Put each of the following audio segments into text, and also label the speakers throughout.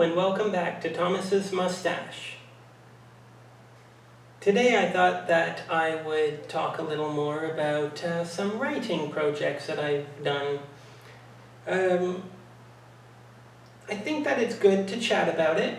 Speaker 1: Hello and welcome back to Thomas's Moustache. Today I thought that I would talk a little more about some writing projects that I've done. I think that it's good to chat about it,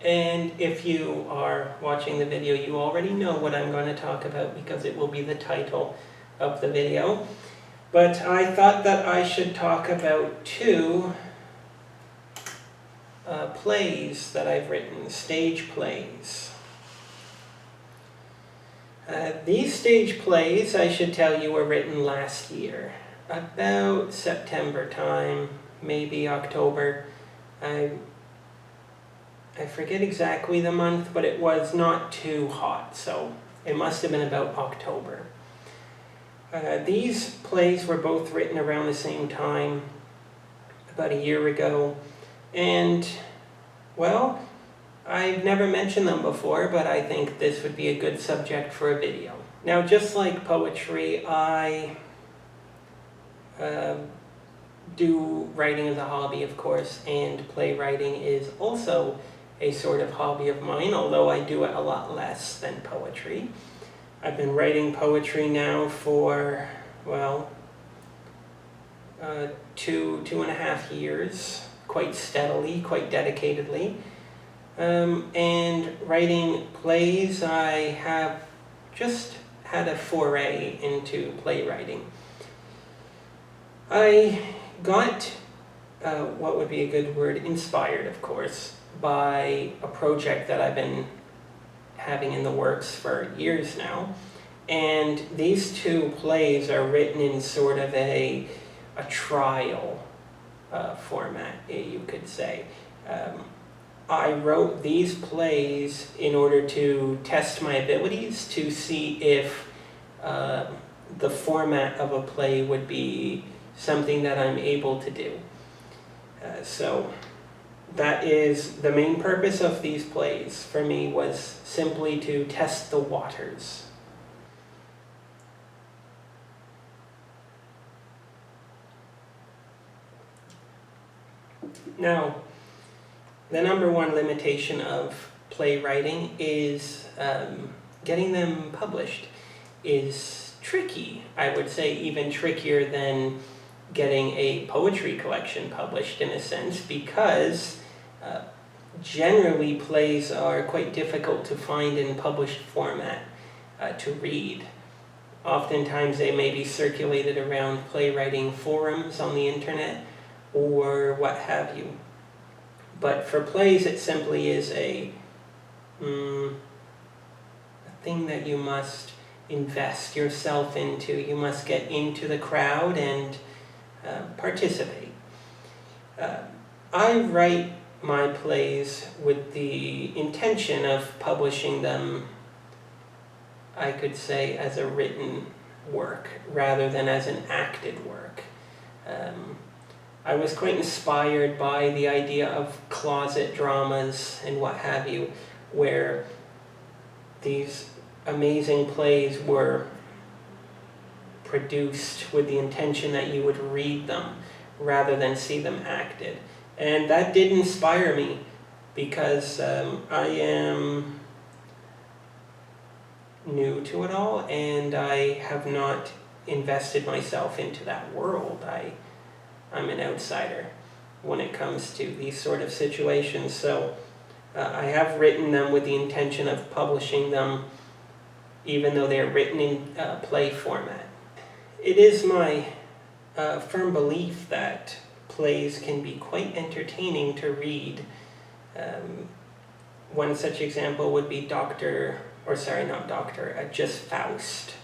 Speaker 1: and if you are watching the video you already know what I'm going to talk about because it will be the title of the video. But I thought that I should talk about two plays that I've written, stage plays. These stage plays, I should tell you, were written last year, about September time, maybe October. I forget exactly the month, but it was not too hot, so it must have been about October. These plays were both written around the same time, about a year ago. And, well, I've never mentioned them before, but I think this would be a good subject for a video. Now, just like poetry, I do writing as a hobby, of course, and playwriting is also a sort of hobby of mine, although I do it a lot less than poetry. I've been writing poetry now for, well, 2.5 years. Quite steadily, quite dedicatedly. And writing plays, I have just had a foray into playwriting. I got, what would be a good word, inspired, of course, by a project that I've been having in the works for years now. And these two plays are written in sort of a trial format, you could say. I wrote these plays in order to test my abilities to see if the format of a play would be something that I'm able to do. So that is the main purpose of these plays for me, was simply to test the waters. Now, the number one limitation of playwriting is getting them published is tricky. I would say even trickier than getting a poetry collection published, in a sense, because generally plays are quite difficult to find in published format to read. Oftentimes they may be circulated around playwriting forums on the internet or what have you. But for plays, it simply is a thing that you must invest yourself into. You must get into the crowd and participate. I write my plays with the intention of publishing them, I could say, as a written work rather than as an acted work. I was quite inspired by the idea of closet dramas and what have you, where these amazing plays were produced with the intention that you would read them rather than see them acted. And that did inspire me because I am new to it all and I have not invested myself into that world. I'm an outsider when it comes to these sort of situations, so I have written them with the intention of publishing them even though they're written in play format. It is my firm belief that plays can be quite entertaining to read. One such example would be Just Faust.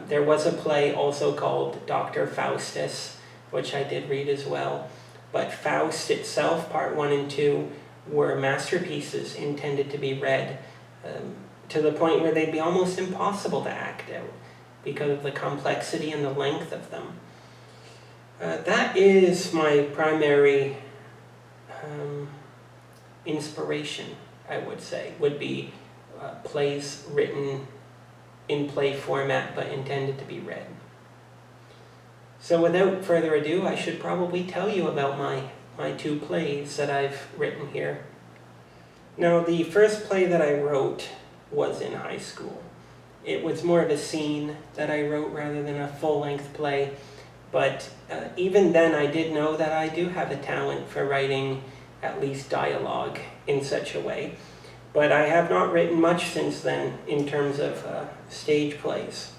Speaker 1: There was a play also called Dr. Faustus, which I did read as well. But Faust itself, part 1 and 2, were masterpieces intended to be read to the point where they'd be almost impossible to act out because of the complexity and the length of them. That is my primary inspiration, I would say, would be plays written in play format but intended to be read. So without further ado, I should probably tell you about my my two plays that I've written here. Now, the first play that I wrote was in high school. It was more of a scene that I wrote rather than a full-length play, but even then I did know that I do have a talent for writing at least dialogue in such a way. But I have not written much since then in terms of stage plays.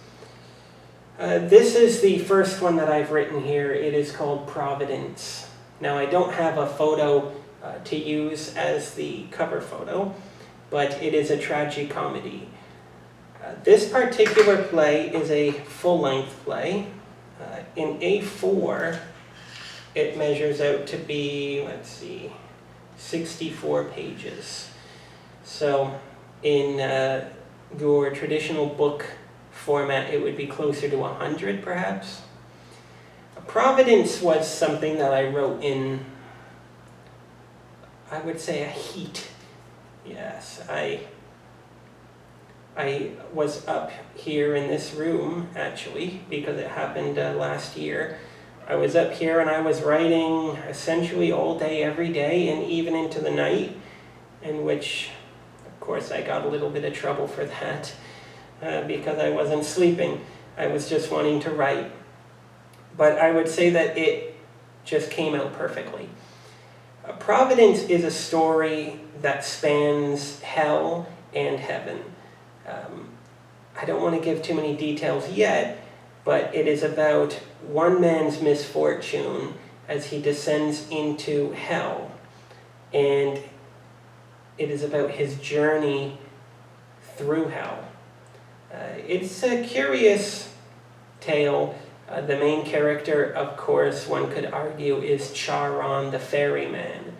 Speaker 1: This is the first one that I've written here. It is called Providence. Now, I don't have a photo to use as the cover photo, but it is a tragicomedy. This particular play is a full-length play. In A4, it measures out to be, 64 pages. So in your traditional book format, it would be closer to 100 perhaps. Providence was something that I wrote in, I would say, a heat. Yes, I was up here in this room, actually, because it happened last year. I was up here and I was writing essentially all day, every day, and even into the night, in which, of course, I got a little bit of trouble for that because I wasn't sleeping. I was just wanting to write. But I would say that it just came out perfectly. Providence is a story that spans hell and heaven. I don't want to give too many details yet, but it is about one man's misfortune as he descends into hell. And it is about his journey through hell. It's a curious tale. The main character, of course, one could argue, is Charon the ferryman.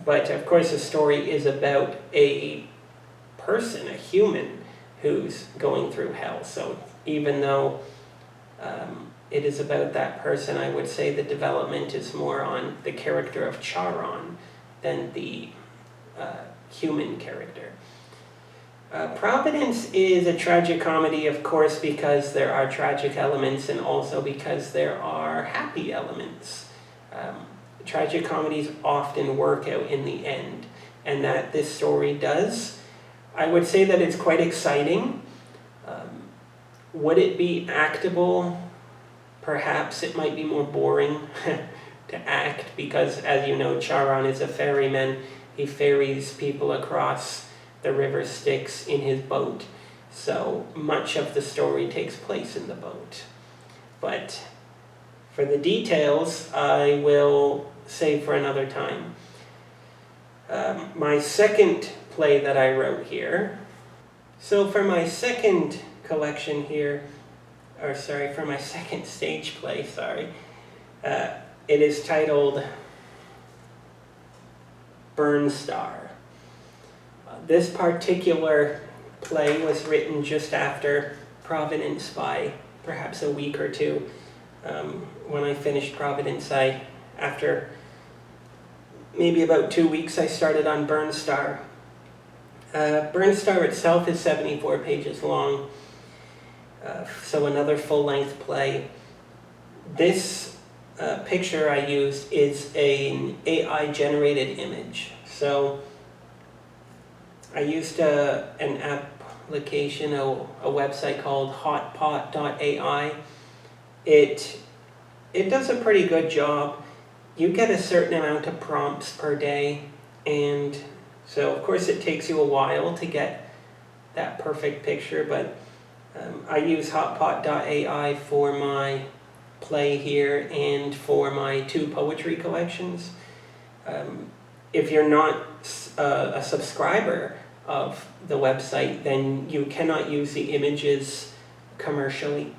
Speaker 1: But, of course, the story is about a person, a human, who's going through hell. So even though it is about that person, I would say the development is more on the character of Charon than the human character. Providence is a tragicomedy, of course, because there are tragic elements and also because there are happy elements. Tragicomedies often work out in the end, and that this story does. I would say that it's quite exciting. Would it be actable? Perhaps it might be more boring to act because, as you know, Charon is a ferryman. He ferries people across the river Styx in his boat. So much of the story takes place in the boat. But for the details, I will save for another time. My second play that I wrote here. So for my second collection here, for my second stage play, it is titled Burnstar. This particular play was written just after Providence by perhaps a week or two. When I finished Providence, after maybe about 2 weeks, I started on Burnstar. Burnstar itself is 74 pages long, so another full-length play. This picture I used is an AI-generated image. So I used an application, a website called hotpot.ai. It does a pretty good job. You get a certain amount of prompts per day, and so of course it takes you a while to get that perfect picture, but I use hotpot.ai for my play here and for my 2 poetry collections. If you're not a subscriber of the website, then you cannot use the images commercially.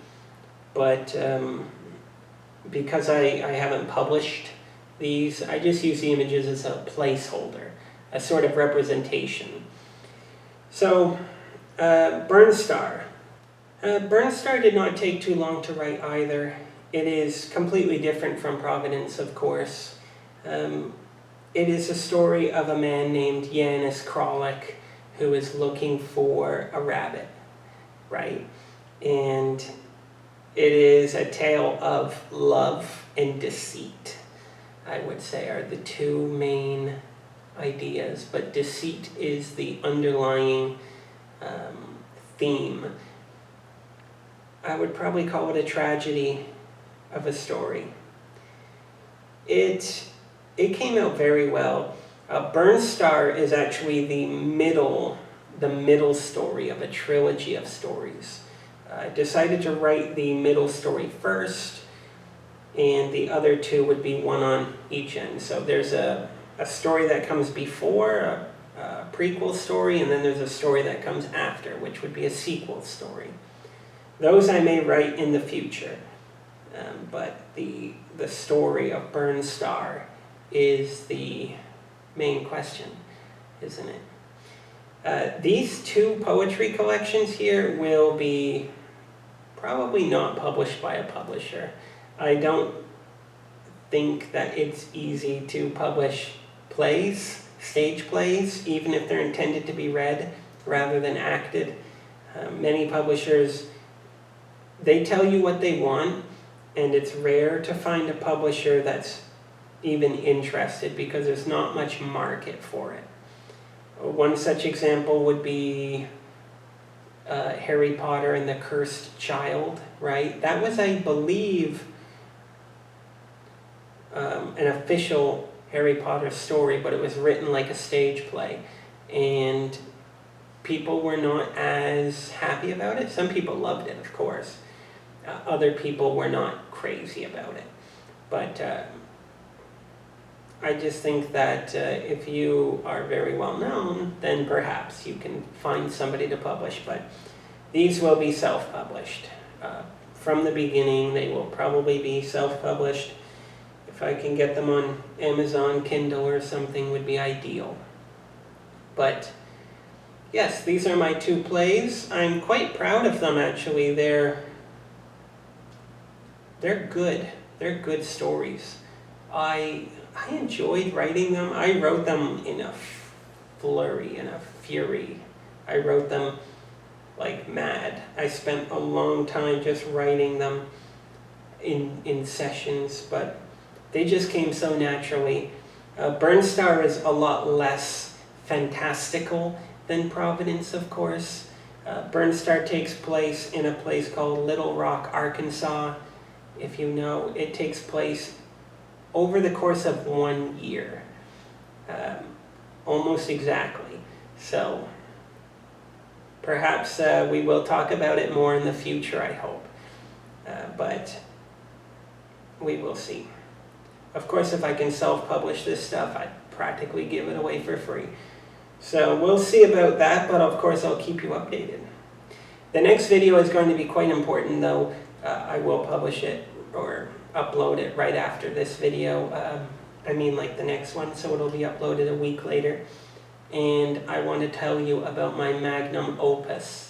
Speaker 1: But because I haven't published these, I just use the images as a placeholder, a sort of representation. So, Burnstar. Burnstar did not take too long to write either. It is completely different from Providence, of course. It is a story of a man named Yanis Kralik who is looking for a rabbit, right? And it is a tale of love and deceit. I would say, are the two main ideas, but deceit is the underlying theme. I would probably call it a tragedy of a story. It came out very well. Burnstar is actually the middle story of a trilogy of stories. I decided to write the middle story first, and the other two would be one on each end. So there's a story that comes before, a prequel story, and then there's a story that comes after, which would be a sequel story. Those I may write in the future, but the story of Burnstar is the main question, isn't it? These two poetry collections here will be probably not published by a publisher. I don't think that it's easy to publish plays, stage plays, even if they're intended to be read rather than acted. Many publishers, they tell you what they want, and it's rare to find a publisher that's even interested because there's not much market for it. One such example would be Harry Potter and the Cursed Child, right? That was, I believe, an official Harry Potter story, but it was written like a stage play, and people were not as happy about it. Some people loved it, of course. Other people were not crazy about it. But I just think that if you are very well known, then perhaps you can find somebody to publish. But these will be self-published. From the beginning, they will probably be self-published. If I can get them on Amazon, Kindle, or something would be ideal. But yes, these are my two plays. I'm quite proud of them, actually. They're good. They're good stories. I enjoyed writing them. I wrote them in a flurry, in a fury. I wrote them like mad. I spent a long time just writing them in sessions, but they just came so naturally. Burnstar is a lot less fantastical than Providence, of course. Burnstar takes place in a place called Little Rock, Arkansas. If you know, it takes place over the course of 1 year, almost exactly. So perhaps we will talk about it more in the future, I hope. But we will see. Of course, if I can self-publish this stuff, I'd practically give it away for free. So we'll see about that, but of course I'll keep you updated. The next video is going to be quite important, though. I will publish it or upload it right after this video. I mean like the next one, so it'll be uploaded a week later. And I want to tell you about my magnum opus.